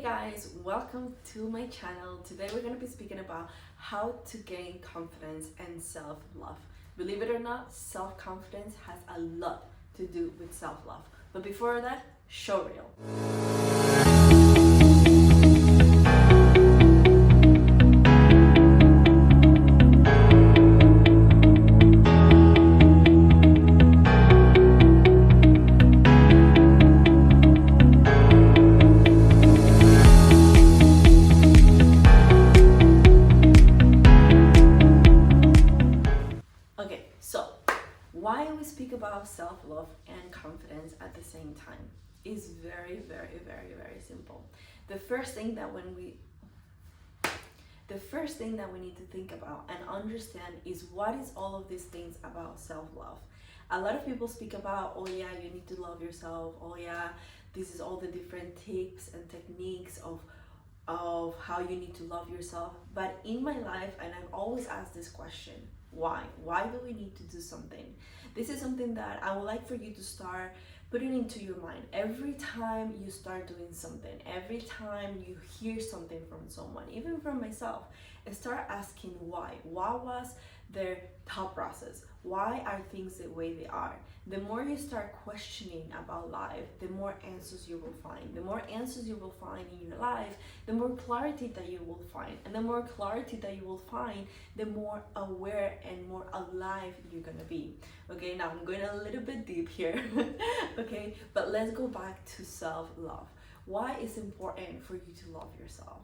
Hey guys, welcome to my channel. Today we're going to be speaking about how to gain confidence and self-love. Believe it or not, self-confidence has a lot to do with self-love. But before that, show reel. Okay, so why we speak about self-love and confidence at the same time is very simple. The first thing that we need to think about and understand is what is all of these things about self-love. A lot of people speak about, oh yeah, you need to love yourself. Oh yeah, this is all the different tips and techniques of how you need to love yourself. But in my life, and I've always asked this question, why do we need to do something? This is something that I would like for you to start putting into your mind. Every time you start doing something, every time you hear something from someone, even from myself, and start asking why was their thought process, why are things the way they are. The more you start questioning about life, the more answers you will find. The more answers you will find in your life, the more clarity that you will find. And the more clarity that you will find, the more aware and more alive you're gonna be. Okay, now I'm going a little bit deep here. Okay, but let's go back to self-love. Why is it important for you to love yourself?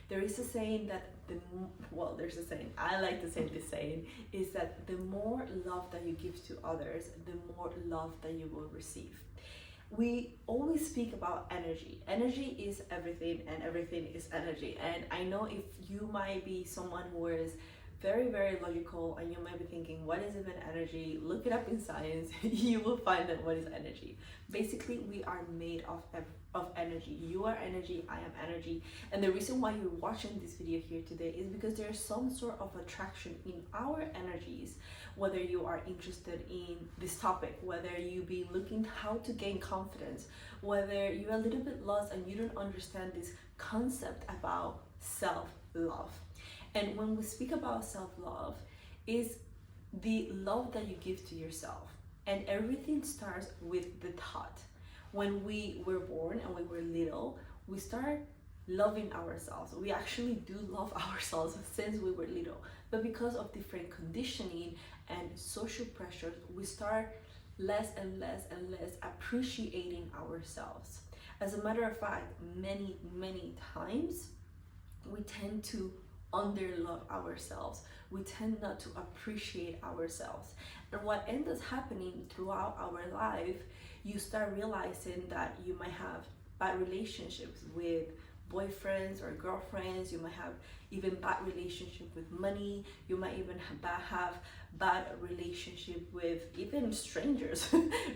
There is a saying that there's a saying, I like to say this saying, is that the more love that you give to others, the more love that you will receive. We always speak about energy. Energy is everything and everything is energy. And I know if you might be someone who is very logical and you might be thinking, what is even energy? Look it up in science. You will find that what is energy. Basically, we are made of energy. You are energy, I am energy. And the reason why you're watching this video here today is because there is some sort of attraction in our energies, whether you are interested in this topic, whether you be looking how to gain confidence, whether you're a little bit lost and you don't understand this concept about self-love. And when we speak about self-love, is the love that you give to yourself. And everything starts with the thought. When we were born and we were little, we start loving ourselves. We actually do love ourselves since we were little. But because of different conditioning and social pressures, we start less and less appreciating ourselves. As a matter of fact, many times, we tend to underlove ourselves. We tend not to appreciate ourselves. And what ends up happening throughout our life, you start realizing that you might have bad relationships with boyfriends or girlfriends. You might have even bad relationship with money. You might even have bad relationship with even strangers.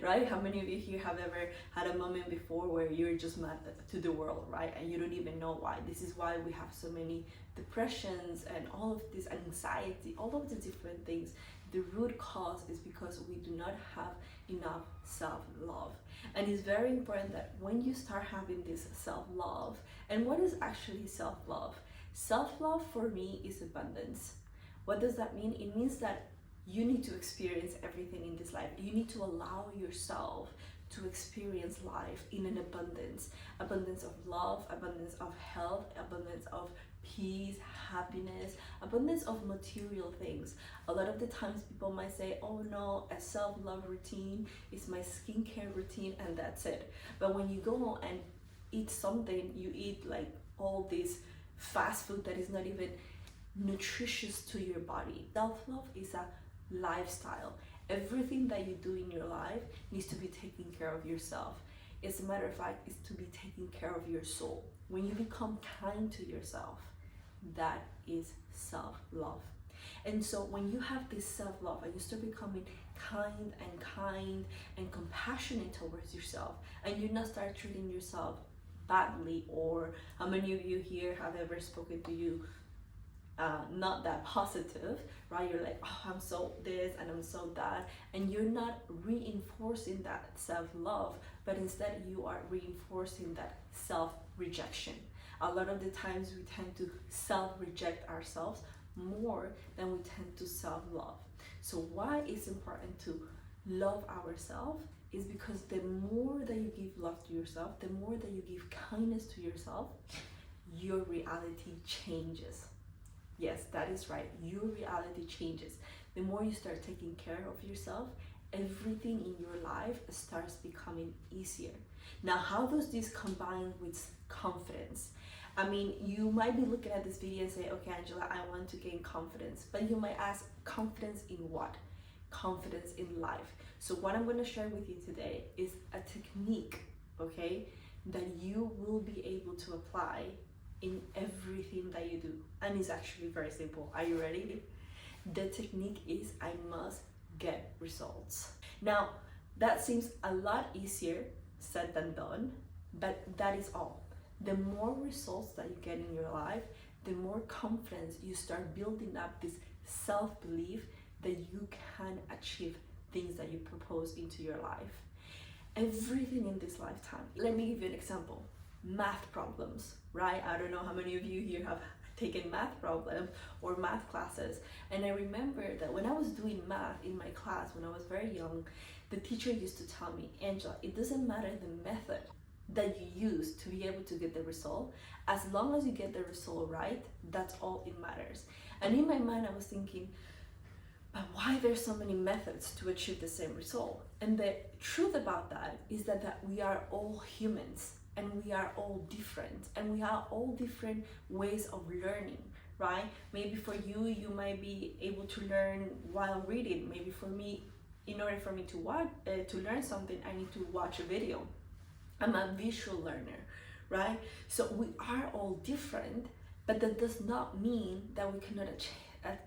Right? How many of you here have ever had a moment before where you're just mad to the world, right? And you don't even know why. This is why we have so many depressions and all of this anxiety, all of the different things. The root cause is because we do not have enough self-love. And it's very important that when you start having this self-love, and what is actually self-love? Self-love for me is abundance. What does that mean? It means that you need to experience everything in this life. You need to allow yourself to experience life in an abundance of love, abundance of health, abundance of peace, happiness, abundance of material things. A lot of the times people might say, oh no, a self-love routine is my skincare routine and that's it. But when you go and eat something, you eat like all this fast food that is not even nutritious to your body. Self-love is a lifestyle. Everything that you do in your life needs to be taking care of yourself. As a matter of fact, it's to be taking care of your soul. When you become kind to yourself, that is self-love. And so when you have this self-love and you start becoming kind and compassionate towards yourself, and you not start treating yourself badly, or how many of you here have ever spoken to you not that positive, right? You're like, oh, I'm so this and I'm so that, and you're not reinforcing that self-love, but instead you are reinforcing that self-rejection. A lot of the times we tend to self-reject ourselves more than we tend to self-love. So why it's important to love ourselves is because the more that you give love to yourself, the more that you give kindness to yourself, your reality changes. Yes, that is right. Your reality changes. The more you start taking care of yourself, everything in your life starts becoming easier. Now, how does this combine with confidence? I mean, you might be looking at this video and say, okay, Angela, I want to gain confidence. But you might ask, confidence in what? Confidence in life. So what I'm going to share with you today is a technique, okay, that you will be able to apply in everything that you do. And it's actually very simple. Are you ready? The technique is I must get results. Now, that seems a lot easier said than done, but that is all. The more results that you get in your life, the more confidence you start building up, this self-belief that you can achieve things that you propose into your life. Everything in this lifetime. Let me give you an example. Math problems, right? I don't know how many of you here have taken math problems or math classes. And I remember that when I was doing math in my class when I was very young, the teacher used to tell me, Angela, it doesn't matter the method that you use to be able to get the result. As long as you get the result right, that's all it matters. And in my mind, I was thinking, but why there's so many methods to achieve the same result? And the truth about that is that we are all humans and we are all different and we have all different ways of learning, right? Maybe for you, you might be able to learn while reading. Maybe for me, in order for me to learn something, I need to watch a video. I'm a visual learner, right? So we are all different, but that does not mean that we cannot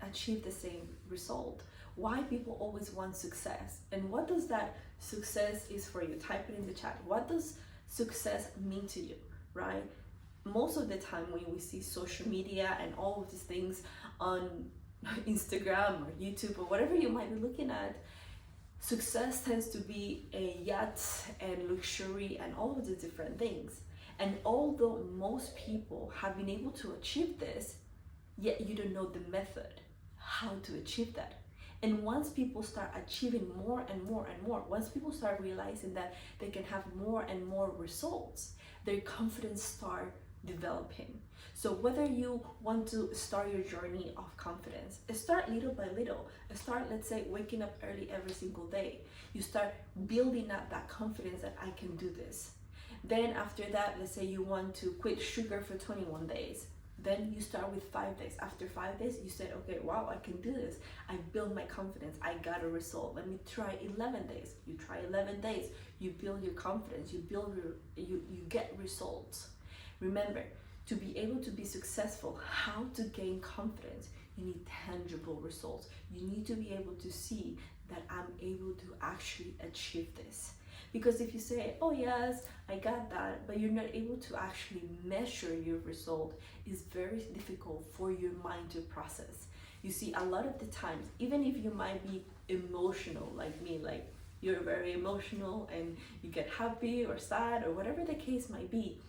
achieve the same result. Why people always want success, and what does that success is for you? Type it in the chat. What does success mean to you, right? Most of the time when we see social media and all of these things on Instagram or YouTube or whatever you might be looking at, success tends to be a yacht and luxury and all of the different things. And although most people have been able to achieve this, yet you don't know the method, how to achieve that. And once people start achieving more and more and more, once people start realizing that they can have more and more results, their confidence start developing. So whether you want to start your journey of confidence, start little by little. Start, let's say, waking up early every single day. You start building up that confidence that I can do this. Then after that, let's say you want to quit sugar for 21 days. Then you start with 5 days. After 5 days, you said, okay, wow, I can do this. I build my confidence. I got a result. Let me try 11 days. You try 11 days. You build your confidence. You get results. Remember, to be able to be successful, how to gain confidence, you need tangible results. You need to be able to see that I'm able to actually achieve this. Because if you say, oh yes, I got that, but you're not able to actually measure your result, it's very difficult for your mind to process. You see, a lot of the times, even if you might be emotional like me, like you're very emotional and you get happy or sad or whatever the case might be,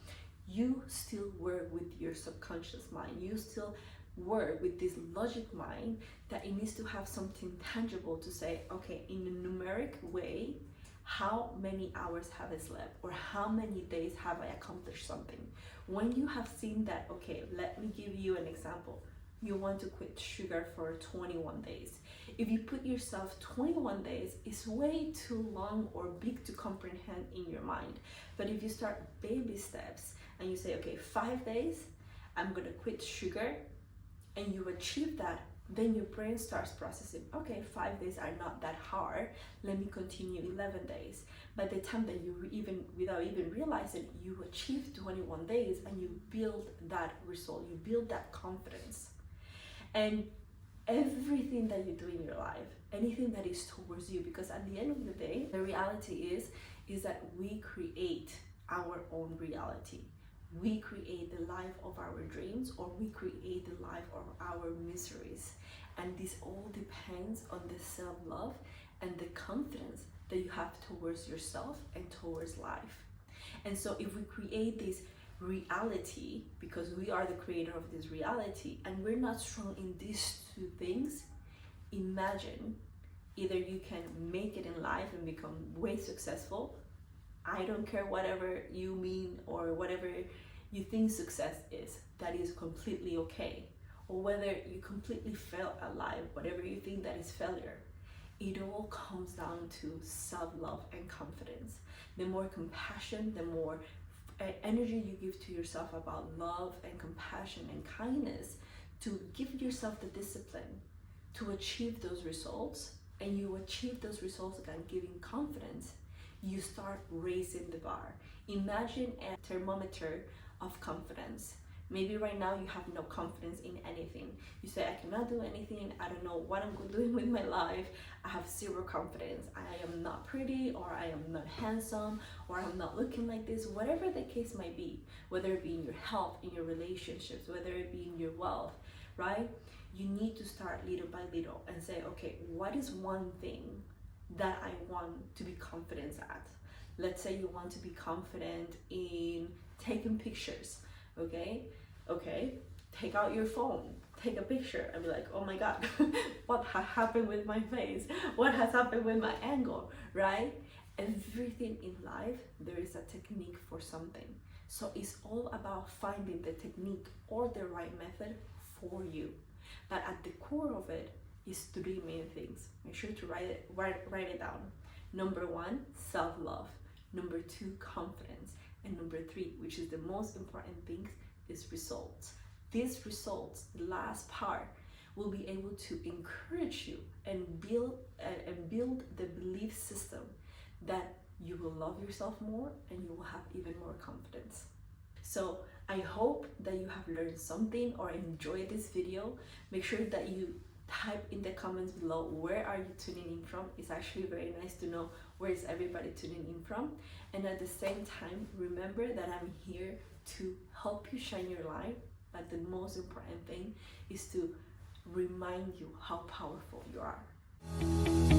you still work with your subconscious mind. You still work with this logic mind that it needs to have something tangible to say, okay, in a numeric way, how many hours have I slept or how many days have I accomplished something? When you have seen that, okay, let me give you an example. You want to quit sugar for 21 days. If you put yourself 21 days, it's way too long or big to comprehend in your mind. But if you start baby steps and you say, okay, 5 days, I'm gonna quit sugar, and you achieve that, then your brain starts processing, okay, 5 days are not that hard, let me continue 11 days. By the time that you without even realizing, you achieve 21 days and you build that result, you build that confidence. And everything that you do in your life, anything that is towards you, because at the end of the day, the reality is that we create our own reality. We create the life of our dreams, or we create the life of our miseries. And this all depends on the self-love and the confidence that you have towards yourself and towards life. And so if we create this reality, because we are the creator of this reality, and we're not strong in these two things, imagine either you can make it in life and become way successful. I don't care whatever you mean or whatever you think success is, that is completely okay. Or whether you completely fail at life, whatever you think that is failure, it all comes down to self-love and confidence. The more compassion, the more energy you give to yourself about love and compassion and kindness, to give yourself the discipline to achieve those results, and you achieve those results again giving confidence, you start raising the bar. Imagine a thermometer of confidence. Maybe right now you have no confidence in anything. You say, I cannot do anything, I don't know what I'm doing with my life, I have zero confidence, I am not pretty, or I am not handsome, or I'm not looking like this, whatever the case might be, whether it be in your health, in your relationships, whether it be in your wealth, right? You need to start little by little and say, okay, what is one thing that I want to be confident at? Let's say you want to be confident in taking pictures. Okay, take out your phone, take a picture and be like, oh my God, what has happened with my face? What has happened with my angle, right? Everything in life, there is a technique for something. So it's all about finding the technique or the right method for you. But at the core of it is three main things. Make sure to write it down. Number one, self-love. Number two, confidence. And number three, which is the most important thing, is results. These results, the last part, will be able to encourage you and build the belief system that you will love yourself more and you will have even more confidence. So I hope that you have learned something or enjoyed this video. Make sure that you type in the comments below, where are you tuning in from? It's actually very nice to know where is everybody tuning in from. And at the same time, remember that I'm here to help you shine your light. But the most important thing is to remind you how powerful you are.